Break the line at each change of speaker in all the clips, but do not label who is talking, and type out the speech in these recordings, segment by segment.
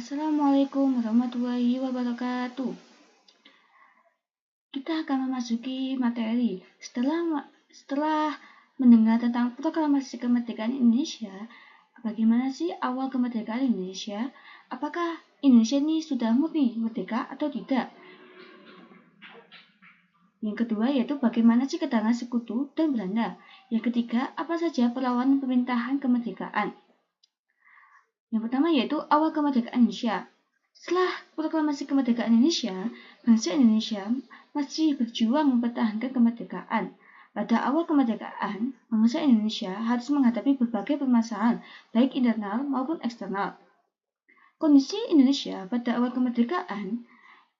Assalamualaikum warahmatullahi wabarakatuh. Kita akan memasuki materi. Setelah mendengar tentang proklamasi kemerdekaan Indonesia, bagaimana sih awal kemerdekaan Indonesia? Apakah Indonesia ini sudah murni merdeka atau tidak? Yang kedua yaitu bagaimana sih kedatangan Sekutu dan Belanda. Yang ketiga, apa saja perlawanan pemerintahan kemerdekaan. Yang pertama yaitu awal kemerdekaan Indonesia. Setelah proklamasi kemerdekaan Indonesia, bangsa Indonesia masih berjuang mempertahankan kemerdekaan. Pada awal kemerdekaan, bangsa Indonesia harus menghadapi berbagai permasalahan, baik internal maupun eksternal. Kondisi Indonesia pada awal kemerdekaan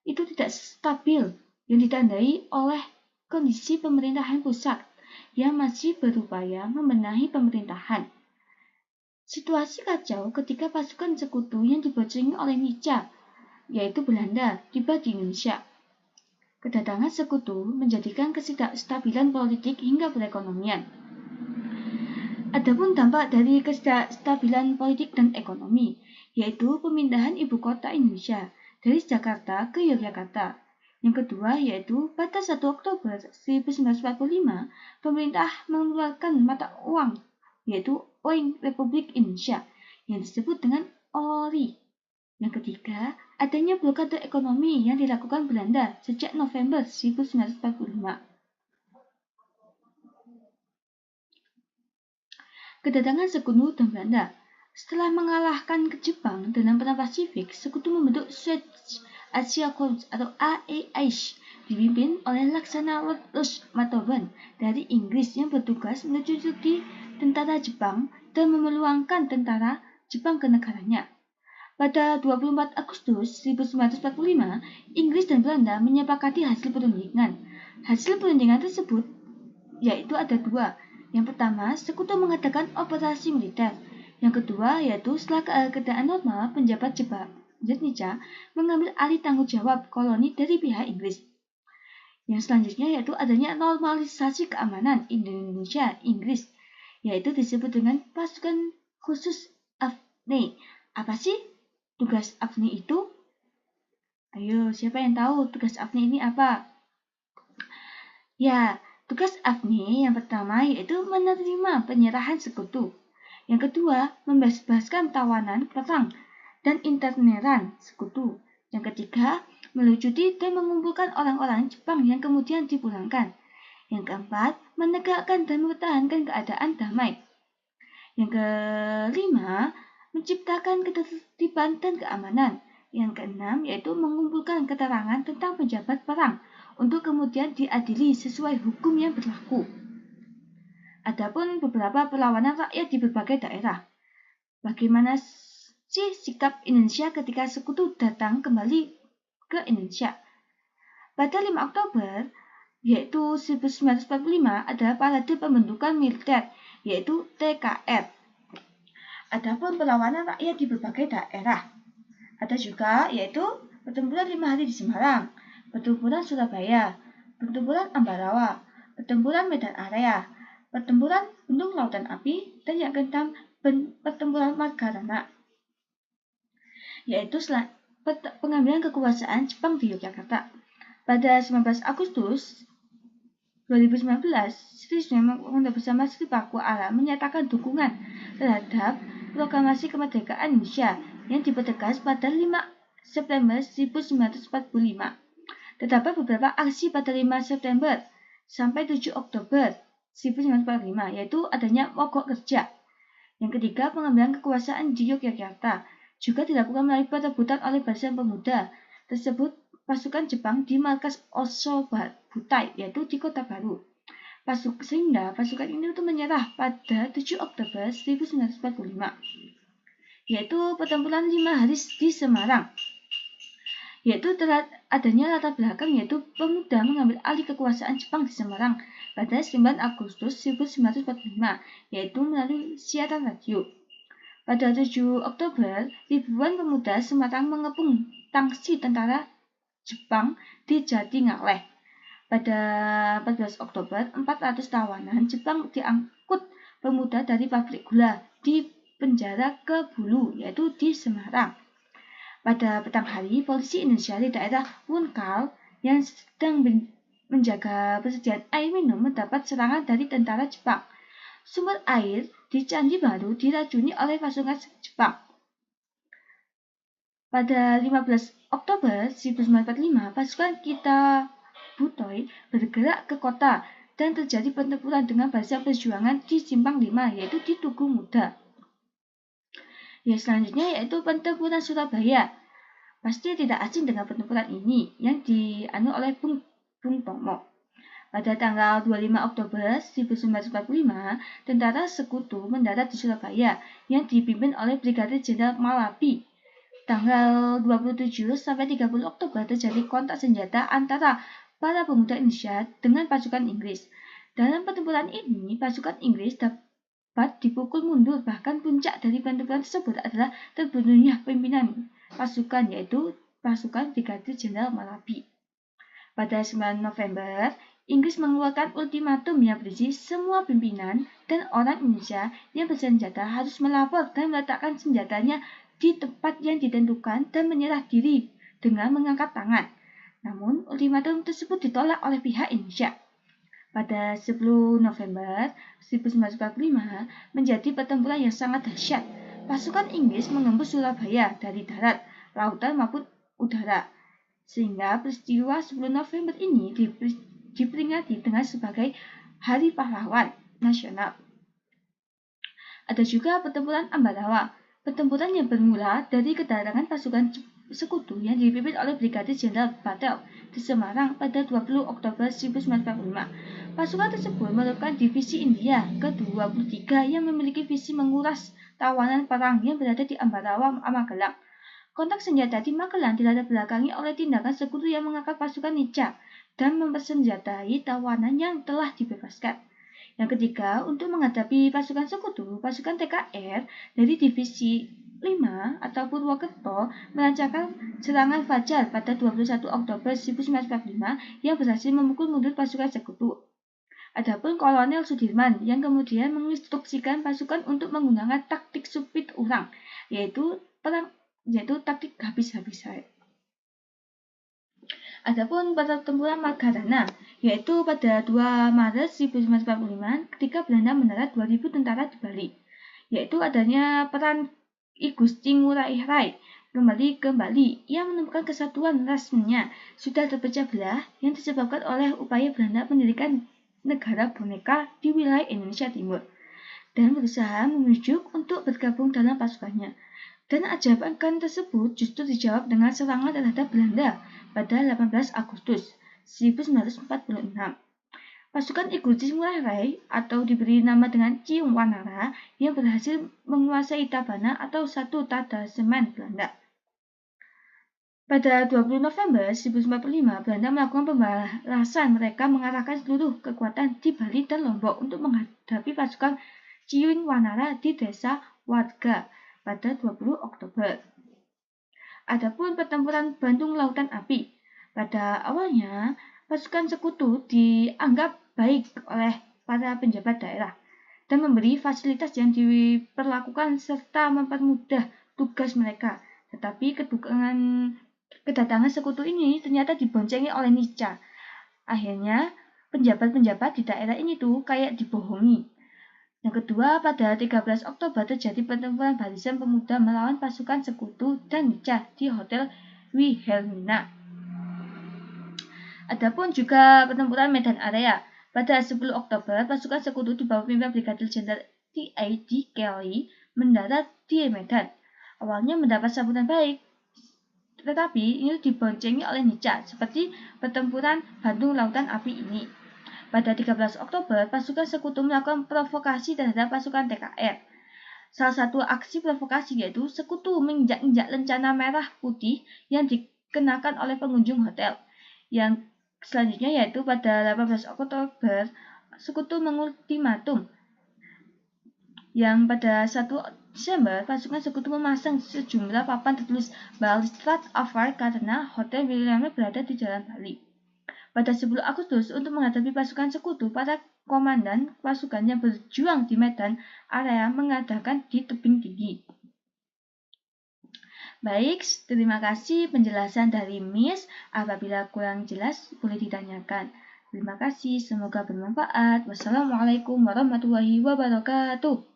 itu tidak stabil, yang ditandai oleh kondisi pemerintahan pusat yang masih berupaya membenahi pemerintahan. Situasi kacau ketika pasukan Sekutu yang dibocongi oleh Nica, yaitu Belanda, tiba di Indonesia. Kedatangan Sekutu menjadikan ketidakstabilan politik hingga perekonomian. Adapun dampak dari ketidakstabilan politik dan ekonomi, yaitu pemindahan ibu kota Indonesia dari Jakarta ke Yogyakarta. Yang kedua yaitu pada 1 Oktober 1945, pemerintah mengeluarkan mata uang, yaitu Uang Republik Indonesia, yang disebut dengan ORI. Yang ketiga, adanya blokade ekonomi yang dilakukan Belanda sejak November 1945. Kedatangan Sekutu dan Belanda. Setelah mengalahkan ke Jepang dalam Perang Pasifik, Sekutu membentuk South Asia Corps atau AAIS, dipimpin oleh Laksana Lord Mountbatten dari Inggris yang bertugas menyelidiki tentara Jepang dan memeluangkan tentara Jepang ke negaranya. Pada 24 Agustus 1945, Inggris dan Belanda menyepakati hasil perundingan. Hasil perundingan tersebut yaitu ada dua. Yang pertama, Sekutu mengadakan operasi militer. Yang kedua, yaitu setelah keadaan normal, penjabat Nica mengambil alih tanggung jawab koloni dari pihak Inggris. Yang selanjutnya yaitu adanya normalisasi keamanan Indonesia-Inggris, yaitu disebut dengan pasukan khusus AFNI. Apa sih tugas AFNI itu? Ayo, siapa yang tahu tugas AFNI ini apa? Ya, tugas AFNI yang pertama yaitu menerima penyerahan Sekutu. Yang kedua, membebaskan tawanan perang dan interneran Sekutu. Yang ketiga, melucuti dan mengumpulkan orang-orang Jepang yang kemudian dipulangkan. Yang keempat, menegakkan dan mempertahankan keadaan damai. Yang kelima, menciptakan ketertiban dan keamanan. Yang keenam, yaitu mengumpulkan keterangan tentang penjabat perang untuk kemudian diadili sesuai hukum yang berlaku. Adapun beberapa perlawanan rakyat di berbagai daerah. Bagaimana sih sikap Indonesia ketika Sekutu datang kembali ke Indonesia? Pada 5 Oktober, yaitu 1945, adalah parade pembentukan militer, yaitu TKR. Adapun perlawanan rakyat di berbagai daerah. Ada juga yaitu pertempuran 5 hari di Semarang, pertempuran Surabaya, pertempuran Ambarawa, pertempuran Medan Area, pertempuran Gunung Lautan Api, dan yang keenam pertempuran Margarana, yaitu pengambilan kekuasaan Jepang di Yogyakarta. Pada 19 Agustus 2019, Sri Sumarsono bersama Sri Paku Alam menyatakan dukungan terhadap proklamasi kemerdekaan Indonesia yang dipertegas pada 5 September 1945. Terdapat beberapa aksi pada 5 September sampai 7 Oktober 1945, yaitu adanya mogok kerja. Yang ketiga, pengambilan kekuasaan di Yogyakarta juga dilakukan melalui perebutan oleh Barisan Pemuda tersebut pasukan Jepang di markas Oso Butai, yaitu di Kota Baru. Sehingga pasukan ini itu menyerah pada 7 Oktober 1945, yaitu pertempuran 5 hari di Semarang. Yaitu adanya latar belakang yaitu pemuda mengambil alih kekuasaan Jepang di Semarang pada 9 Agustus 1945, yaitu melalui siaran radio. Pada 7 Oktober, ribuan pemuda Semarang mengepung tangsi tentara Jepang di Jatingaleh. Pada 14 Oktober, 400 tawanan Jepang diangkut pemuda dari pabrik gula di penjara ke Bulu, yaitu di Semarang. Pada petang hari, polisi Indonesia di daerah Wunkal yang sedang menjaga persediaan air minum mendapat serangan dari tentara Jepang. Sumber air di Candi Baru diracuni oleh pasukan Jepang. Pada 15 Oktober 1945, pasukan Kita Butoy bergerak ke kota dan terjadi pertempuran dengan Barisan Perjuangan di Simpang 5, yaitu di Tugu Muda. Selanjutnya yaitu pertempuran Surabaya. Pasti tidak asing dengan pertempuran ini yang dianu oleh Bung Tomo. Pada tanggal 25 Oktober 1945, tentara sekutu mendarat di Surabaya yang dipimpin oleh Brigadir Jenderal Malabi. Tanggal 27 sampai 30 Oktober terjadi kontak senjata antara para pemuda Indonesia dengan pasukan Inggris. Dalam pertempuran ini, pasukan Inggris dapat dipukul mundur, bahkan puncak dari pertempuran tersebut adalah terbunuhnya pimpinan pasukan, yaitu pasukan Brigadir Jenderal Malabi. Pada 9 November, Inggris mengeluarkan ultimatum yang berisi semua pimpinan dan orang Indonesia yang bersenjata harus melapor dan meletakkan senjatanya di tempat yang ditentukan dan menyerah diri dengan mengangkat tangan. Namun, ultimatum tersebut ditolak oleh pihak Indonesia. Pada 10 November 1945 menjadi pertempuran yang sangat dahsyat. Pasukan Inggris mengembus Surabaya dari darat, lautan maupun udara. Sehingga peristiwa 10 November ini diperingati dengan sebagai Hari Pahlawan Nasional. Ada juga pertempuran Ambarawa. Pertempuran yang bermula dari kedatangan pasukan sekutu yang dipimpin oleh Brigadir Jenderal Patel di Semarang pada 20 Oktober 1945. Pasukan tersebut merupakan divisi India ke-23 yang memiliki visi menguras tawanan perang yang berada di Ambarawa, Magelang. Kontak senjata di Magelang dilatar belakangi oleh tindakan sekutu yang mengangkat pasukan Nica dan mempersenjatai tawanan yang telah dibebaskan. Yang ketiga, untuk menghadapi pasukan sekutu, pasukan TKR dari Divisi 5 atau Purwokerto melancarkan serangan fajar pada 21 Oktober 1945 yang berhasil memukul mundur pasukan sekutu. Adapun Kolonel Sudirman yang kemudian menginstruksikan pasukan untuk menggunakan taktik supit urang, yaitu taktik habis-habisan. Adapun pertempuran Magadana, yaitu pada 2 Maret 1945 ketika Belanda mendarat 2.000 tentara di Bali, yaitu adanya peran I Gusti Ngurah Rai kembali ke Bali yang menemukan kesatuan rasnya sudah terpecah belah yang disebabkan oleh upaya Belanda mendirikan negara boneka di wilayah Indonesia Timur dan berusaha membujuk untuk bergabung dalam pasukannya. Dan ajakan tersebut justru dijawab dengan serangan terhadap Belanda pada 18 Agustus 1946. Pasukan I Gusti Ngurah Rai atau diberi nama dengan Ciung Wanara yang berhasil menguasai Tabana atau satu Tadaseman Belanda. Pada 20 November 1945, Belanda melakukan pembalasan. Mereka mengarahkan seluruh kekuatan di Bali dan Lombok untuk menghadapi pasukan Ciung Wanara di desa Warga pada 20 Oktober. Adapun pertempuran Bandung Lautan Api. Pada awalnya, pasukan sekutu dianggap baik oleh para penjabat daerah dan memberi fasilitas yang diperlakukan serta mempermudah tugas mereka. Tetapi kedatangan sekutu ini ternyata diboncengi oleh Nica. Akhirnya, penjabat-penjabat di daerah ini tuh kayak dibohongi. Yang kedua, pada 13 Oktober terjadi pertempuran barisan pemuda melawan pasukan sekutu dan Nica di Hotel Wilhelmina. Adapun juga pertempuran Medan Area. Pada 10 Oktober, pasukan sekutu di bawah pimpinan Brigadir Jenderal T.A.D. Kelly mendarat di Medan. Awalnya mendapat sambutan baik, tetapi ini diboncengi oleh Nica, seperti pertempuran Bandung Lautan Api ini. Pada 13 Oktober, pasukan sekutu melakukan provokasi terhadap pasukan TKR. Salah satu aksi provokasi yaitu sekutu menginjak-injak lencana merah putih yang dikenakan oleh pengunjung hotel. Yang selanjutnya yaitu pada 18 Oktober, sekutu mengultimatum. Yang pada 1 Desember, pasukan sekutu memasang sejumlah papan tertulis Ballistrat Afar karena Hotel Wilhelmina berada di Jalan Bali. Pada 10 Agustus, untuk menghadapi pasukan sekutu, para komandan pasukan yang berjuang di Medan Area mengadakan di tebing tinggi. Baik, terima kasih penjelasan dari Miss. Apabila kurang jelas, boleh ditanyakan. Terima kasih, semoga bermanfaat. Wassalamualaikum warahmatullahi wabarakatuh.